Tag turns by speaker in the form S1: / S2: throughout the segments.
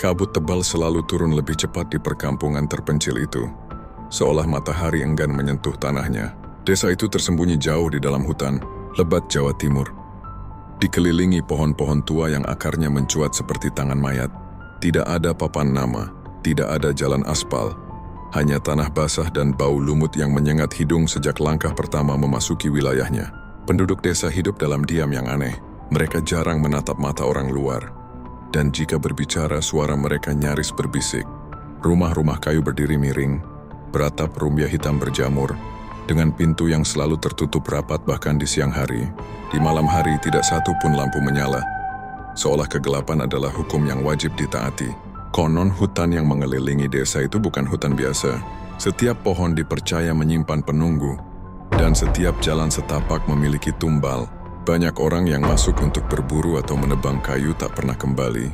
S1: Kabut tebal selalu turun lebih cepat di perkampungan terpencil itu, seolah matahari enggan menyentuh tanahnya. Desa itu tersembunyi jauh di dalam hutan lebat Jawa Timur. Dikelilingi pohon-pohon tua yang akarnya mencuat seperti tangan mayat. Tidak ada papan nama, tidak ada jalan aspal. Hanya tanah basah dan bau lumut yang menyengat hidung sejak langkah pertama memasuki wilayahnya. Penduduk desa hidup dalam diam yang aneh. Mereka jarang menatap mata orang luar. Dan jika berbicara, suara mereka nyaris berbisik. Rumah-rumah kayu berdiri miring, beratap rumbia hitam berjamur, dengan pintu yang selalu tertutup rapat bahkan di siang hari. Di malam hari tidak satu pun lampu menyala, seolah kegelapan adalah hukum yang wajib ditaati. Konon hutan yang mengelilingi desa itu bukan hutan biasa. Setiap pohon dipercaya menyimpan penunggu, dan setiap jalan setapak memiliki tumbal. Banyak orang yang masuk untuk berburu atau menebang kayu tak pernah kembali.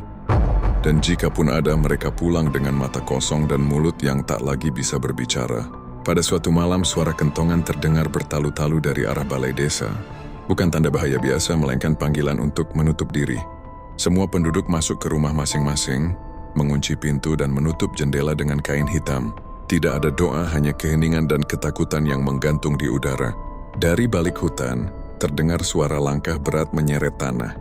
S1: Dan jika pun ada, mereka pulang dengan mata kosong dan mulut yang tak lagi bisa berbicara. Pada suatu malam, suara kentongan terdengar bertalu-talu dari arah balai desa. Bukan tanda bahaya biasa, melainkan panggilan untuk menutup diri. Semua penduduk masuk ke rumah masing-masing, mengunci pintu dan menutup jendela dengan kain hitam. Tidak ada doa, hanya keheningan dan ketakutan yang menggantung di udara. Dari balik hutan, terdengar suara langkah berat menyeret tanah.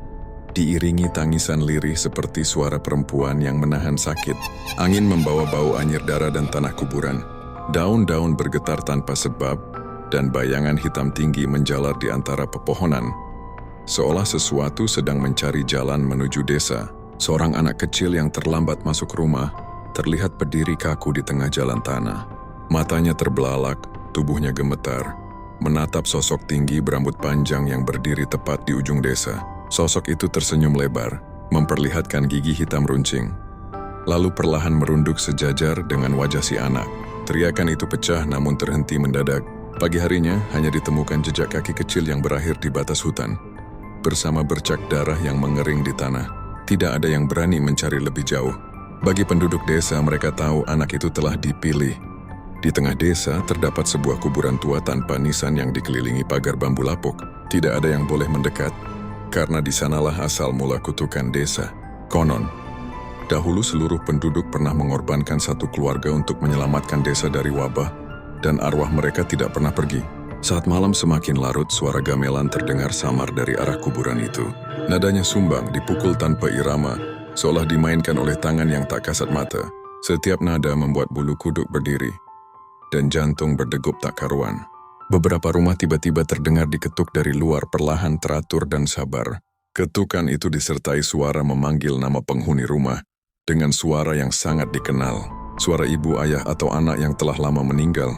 S1: Diiringi tangisan lirih seperti suara perempuan yang menahan sakit. Angin membawa bau anyir darah dan tanah kuburan. Daun-daun bergetar tanpa sebab, dan bayangan hitam tinggi menjalar di antara pepohonan. Seolah sesuatu sedang mencari jalan menuju desa. Seorang anak kecil yang terlambat masuk rumah, terlihat berdiri kaku di tengah jalan tanah. Matanya terbelalak, tubuhnya gemetar, menatap sosok tinggi berambut panjang yang berdiri tepat di ujung desa. Sosok itu tersenyum lebar, memperlihatkan gigi hitam runcing. Lalu perlahan merunduk sejajar dengan wajah si anak. Teriakan itu pecah namun terhenti mendadak. Pagi harinya hanya ditemukan jejak kaki kecil yang berakhir di batas hutan, bersama bercak darah yang mengering di tanah. Tidak ada yang berani mencari lebih jauh. Bagi penduduk desa, mereka tahu anak itu telah dipilih. Di tengah desa terdapat sebuah kuburan tua tanpa nisan yang dikelilingi pagar bambu lapuk. Tidak ada yang boleh mendekat, karena di sanalah asal mula kutukan desa. Konon, dahulu seluruh penduduk pernah mengorbankan satu keluarga untuk menyelamatkan desa dari wabah, dan arwah mereka tidak pernah pergi. Saat malam semakin larut, suara gamelan terdengar samar dari arah kuburan itu. Nadanya sumbang, dipukul tanpa irama, seolah dimainkan oleh tangan yang tak kasat mata. Setiap nada membuat bulu kuduk berdiri, dan jantung berdegup tak karuan. Beberapa rumah tiba-tiba terdengar diketuk dari luar, perlahan, teratur, dan sabar. Ketukan itu disertai suara memanggil nama penghuni rumah, dengan suara yang sangat dikenal. Suara ibu, ayah, atau anak yang telah lama meninggal,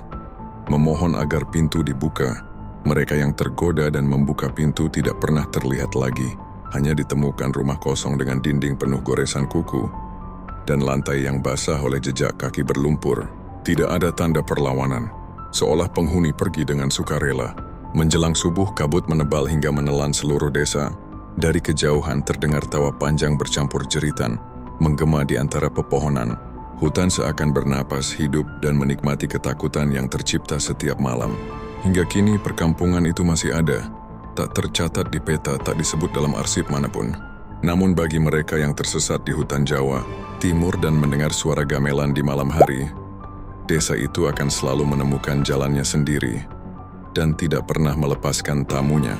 S1: memohon agar pintu dibuka. Mereka yang tergoda dan membuka pintu tidak pernah terlihat lagi. Hanya ditemukan rumah kosong dengan dinding penuh goresan kuku, dan lantai yang basah oleh jejak kaki berlumpur. Tidak ada tanda perlawanan, seolah penghuni pergi dengan sukarela. Menjelang subuh, kabut menebal hingga menelan seluruh desa. Dari kejauhan terdengar tawa panjang bercampur jeritan, menggema di antara pepohonan. Hutan seakan bernapas hidup dan menikmati ketakutan yang tercipta setiap malam. Hingga kini perkampungan itu masih ada, tak tercatat di peta, tak disebut dalam arsip manapun. Namun bagi mereka yang tersesat di hutan Jawa Timur dan mendengar suara gamelan di malam hari, desa itu akan selalu menemukan jalannya sendiri dan tidak pernah melepaskan tamunya.